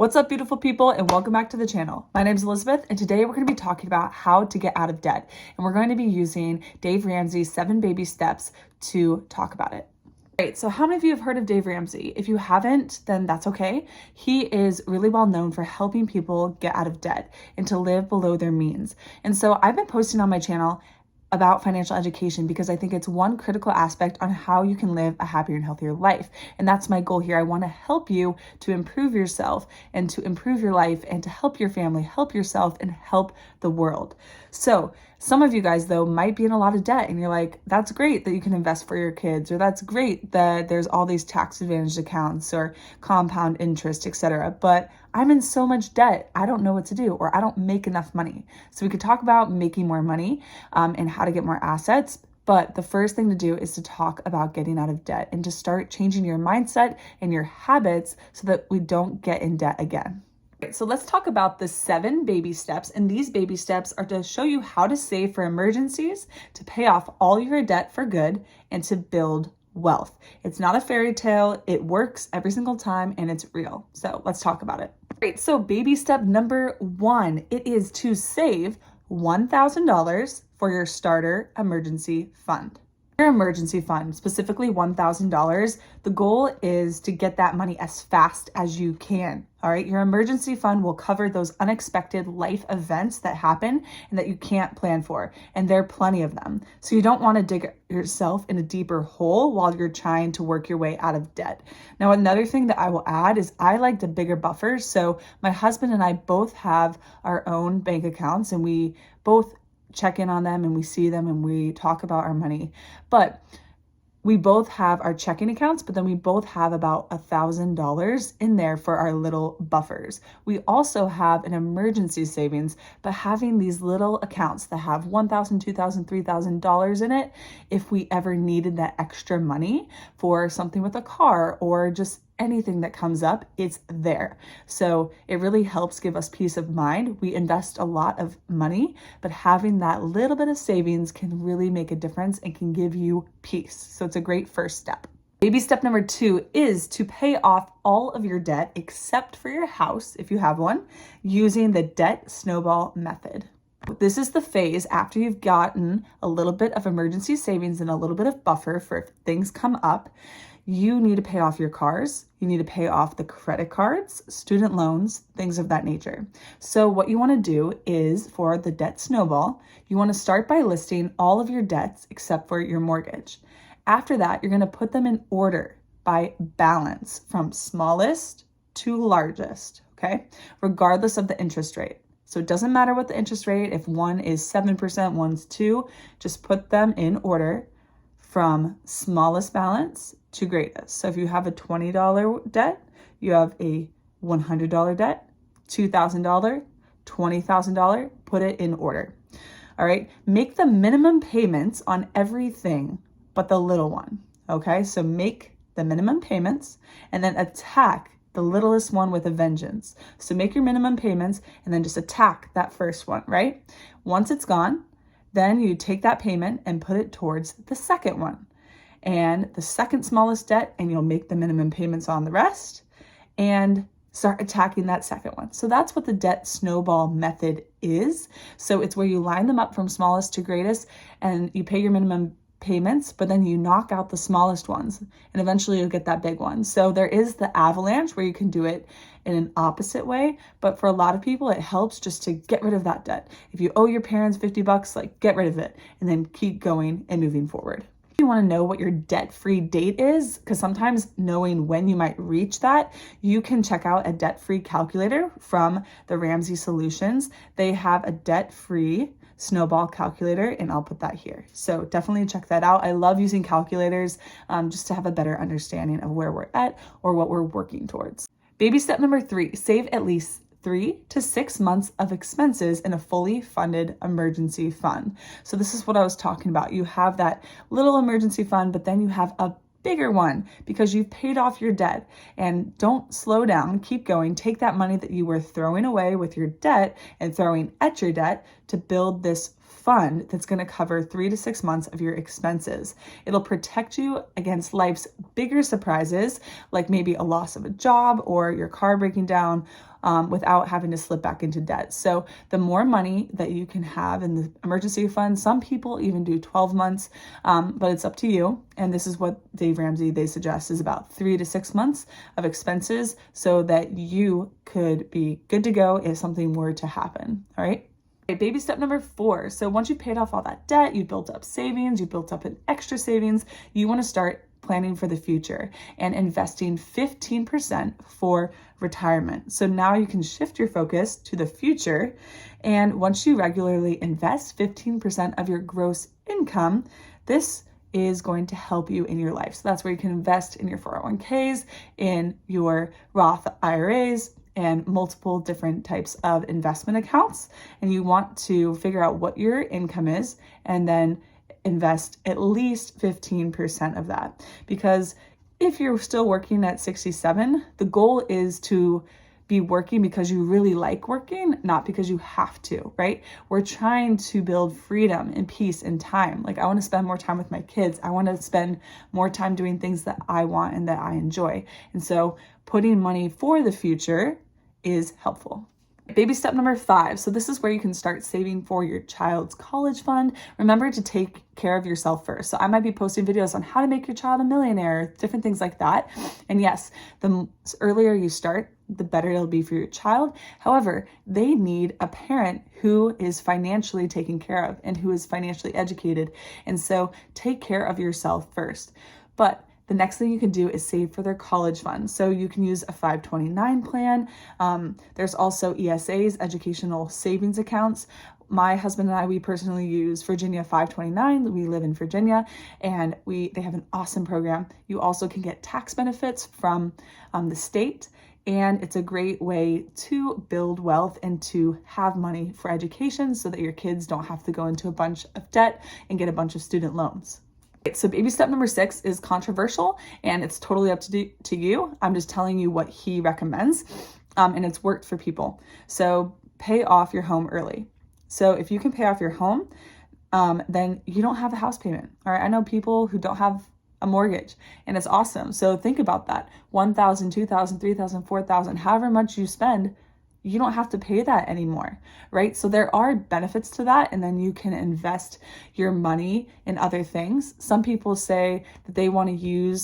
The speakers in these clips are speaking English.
What's up, beautiful people, and welcome back to the channel. My name is Elizabeth, and today we're going to be talking about how to get out of debt. And we're going to be using Dave Ramsey's 7 baby steps to talk about it. Great, so how many of you have heard of Dave Ramsey? If you haven't, then that's okay. He is really well known for helping people get out of debt and to live below their means. And so I've been posting on my channel about financial education because I think it's one critical aspect on how you can live a happier and healthier life. And that's my goal here. I want to help you to improve yourself and to improve your life and to help your family, help yourself, and help the world. So some of you guys, though, might be in a lot of debt and you're like, that's great that you can invest for your kids, or that's great that there's all these tax advantaged accounts or compound interest, etc. But I'm in so much debt, I don't know what to do, or I don't make enough money. So we could talk about making more money and how to get more assets. But the first thing to do is to talk about getting out of debt and to start changing your mindset and your habits so that we don't get in debt again. So let's talk about the 7 baby steps, and these baby steps are to show you how to save for emergencies, to pay off all your debt for good, and to build wealth. It's not a fairy tale, it works every single time, and it's real. So let's talk about it. Great, so baby step number 1, it is to save $1,000 for your starter emergency fund. Your emergency fund, specifically $1,000, the goal is to get that money as fast as you can. All right, your emergency fund will cover those unexpected life events that happen and that you can't plan for, and there are plenty of them. So you don't want to dig yourself in a deeper hole while you're trying to work your way out of debt. Now, another thing that I will add is I like the bigger buffers. So my husband and I both have our own bank accounts, and we both check in on them and we see them and we talk about our money. But we both have our checking accounts, but then we both have about $1,000 in there for our little buffers. We also have an emergency savings, but having these little accounts that have $1,000, $2,000, $3,000 in it, if we ever needed that extra money for something with a car or just anything that comes up, it's there. So it really helps give us peace of mind. We invest a lot of money, but having that little bit of savings can really make a difference and can give you peace. So it's a great first step. Baby step number 2 is to pay off all of your debt except for your house, if you have one, using the debt snowball method. This is the phase after you've gotten a little bit of emergency savings and a little bit of buffer for if things come up. You need to pay off your cars. You need to pay off the credit cards, student loans, things of that nature. So what you want to do is, for the debt snowball, you want to start by listing all of your debts except for your mortgage. After that, you're going to put them in order by balance from smallest to largest, okay? Regardless of the interest rate. So it doesn't matter what the interest rate, if one is 7%, one's 2%, just put them in order from smallest balance to greatest. So if you have a $20 debt, you have a $100 debt, $2,000, $20,000, put it in order. All right, make the minimum payments on everything but the little one. Okay, so make the minimum payments and then attack the littlest one with a vengeance. So make your minimum payments and then just attack that first one, right? Once it's gone, then you take that payment and put it towards the second one and the second smallest debt, and you'll make the minimum payments on the rest and start attacking that second one. So that's what the debt snowball method is. So it's where you line them up from smallest to greatest and you pay your minimum payments, but then you knock out the smallest ones and eventually you'll get that big one. So there is the avalanche where you can do it in an opposite way, but for a lot of people, it helps just to get rid of that debt. If you owe your parents $50, like get rid of it and then keep going and moving forward. You want to know what your debt-free date is, because sometimes knowing when you might reach that, you can check out a debt-free calculator from the Ramsey Solutions. They have a debt-free snowball calculator, and I'll put that here. So definitely check that out. I love using calculators just to have a better understanding of where we're at or what we're working towards. Baby step number 3, save at least 3 to 6 months of expenses in a fully funded emergency fund. So this is what I was talking about. You have that little emergency fund, but then you have a bigger one because you've paid off your debt. And don't slow down, keep going. Take that money that you were throwing away with your debt and throwing at your debt to build this fund that's going to cover 3 to 6 months of your expenses. It'll protect you against life's bigger surprises, like maybe a loss of a job or your car breaking down, without having to slip back into debt. So the more money that you can have in the emergency fund, some people even do 12 months, but it's up to you. And this is what Dave Ramsey, they suggest, is about 3 to 6 months of expenses so that you could be good to go if something were to happen. All right. Baby step number 4. So once you've paid off all that debt, you built up savings, you built up an extra savings, you want to start planning for the future and investing 15% for retirement. So now you can shift your focus to the future. And once you regularly invest 15% of your gross income, this is going to help you in your life. So that's where you can invest in your 401ks, in your Roth IRAs, and multiple different types of investment accounts. And you want to figure out what your income is and then invest at least 15% of that. Because if you're still working at 67, the goal is to be working because you really like working, not because you have to, right? We're trying to build freedom and peace and time. Like, I want to spend more time with my kids. I want to spend more time doing things that I want and that I enjoy. And so putting money for the future is helpful. Baby step number 5. So this is where you can start saving for your child's college fund. Remember to take care of yourself first. So I might be posting videos on how to make your child a millionaire, different things like that. And yes, the earlier you start, the better it'll be for your child. However, they need a parent who is financially taken care of and who is financially educated. And so take care of yourself first. But the next thing you can do is save for their college fund. So you can use a 529 plan. There's also ESAs, educational savings accounts. My husband and I, we personally use Virginia 529. We live in Virginia, and they have an awesome program. You also can get tax benefits from the state, and it's a great way to build wealth and to have money for education so that your kids don't have to go into a bunch of debt and get a bunch of student loans. So baby step number 6 is controversial, and it's totally up to you. I'm just telling you what he recommends, and it's worked for people. So pay off your home early. So if you can pay off your home, then you don't have a house payment. All right. I know people who don't have a mortgage, and it's awesome. So think about that. $1,000, $2,000, $3,000, $4,000, however much you spend, you don't have to pay that anymore, right? So there are benefits to that, and then you can invest your money in other things. Some people say that they want to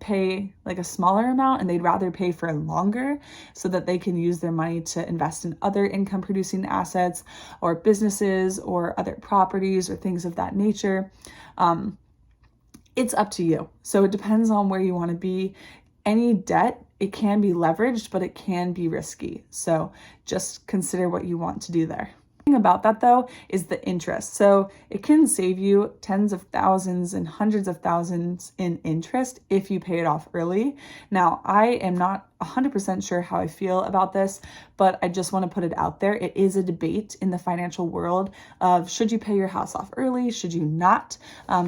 pay like a smaller amount, and they'd rather pay for longer so that they can use their money to invest in other income producing assets or businesses or other properties or things of that nature. It's up to you. So it depends on where you want to be. Any debt, it can be leveraged, but it can be risky. So just consider what you want to do there. The thing about that though is the interest. So it can save you tens of thousands and hundreds of thousands in interest if you pay it off early. Now, I am not 100% sure how I feel about this, but I just want to put it out there. It is a debate in the financial world of should you pay your house off early? Should you not?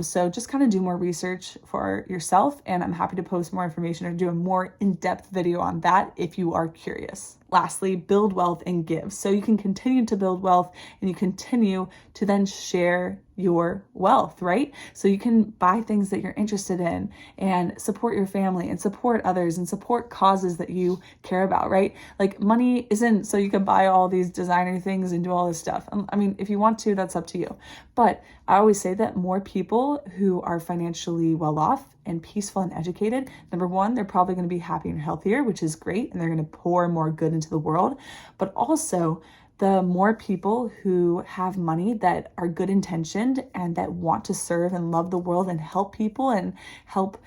So just kind of do more research for yourself, and I'm happy to post more information or do a more in-depth video on that if you are curious. Lastly, build wealth and give. So you can continue to build wealth and you continue to then share your wealth, right? So you can buy things that you're interested in and support your family and support others and support causes that you care about, right? Like, money isn't so you can buy all these designer things and do all this stuff. I mean, if you want to, that's up to you. But I always say that more people who are financially well off and peaceful and educated, number one, they're probably going to be happier and healthier, which is great. And they're going to pour more good into the world. But also, the more people who have money that are good intentioned and that want to serve and love the world and help people and help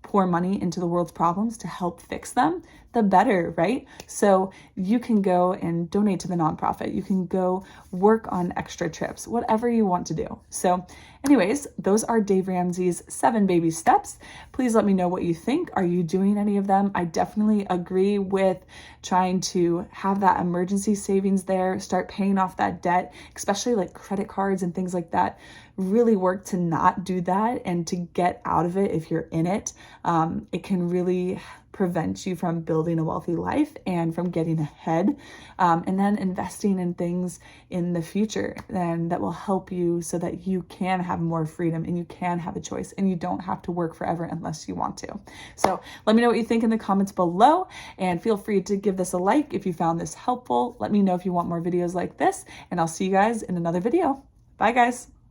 pour money into the world's problems to help fix them, the better, right? So you can go and donate to the nonprofit. You can go work on extra trips, whatever you want to do. So anyways, those are Dave Ramsey's 7 baby steps. Please let me know what you think. Are you doing any of them? I definitely agree with trying to have that emergency savings there, start paying off that debt, especially like credit cards and things like that. Really work to not do that and to get out of it if you're in it. It can really prevent you from building a wealthy life and from getting ahead, and then investing in things in the future and that will help you so that you can have more freedom and you can have a choice and you don't have to work forever unless you want to. So let me know what you think in the comments below, and feel free to give this a like if you found this helpful. Let me know if you want more videos like this, and I'll see you guys in another video. Bye guys.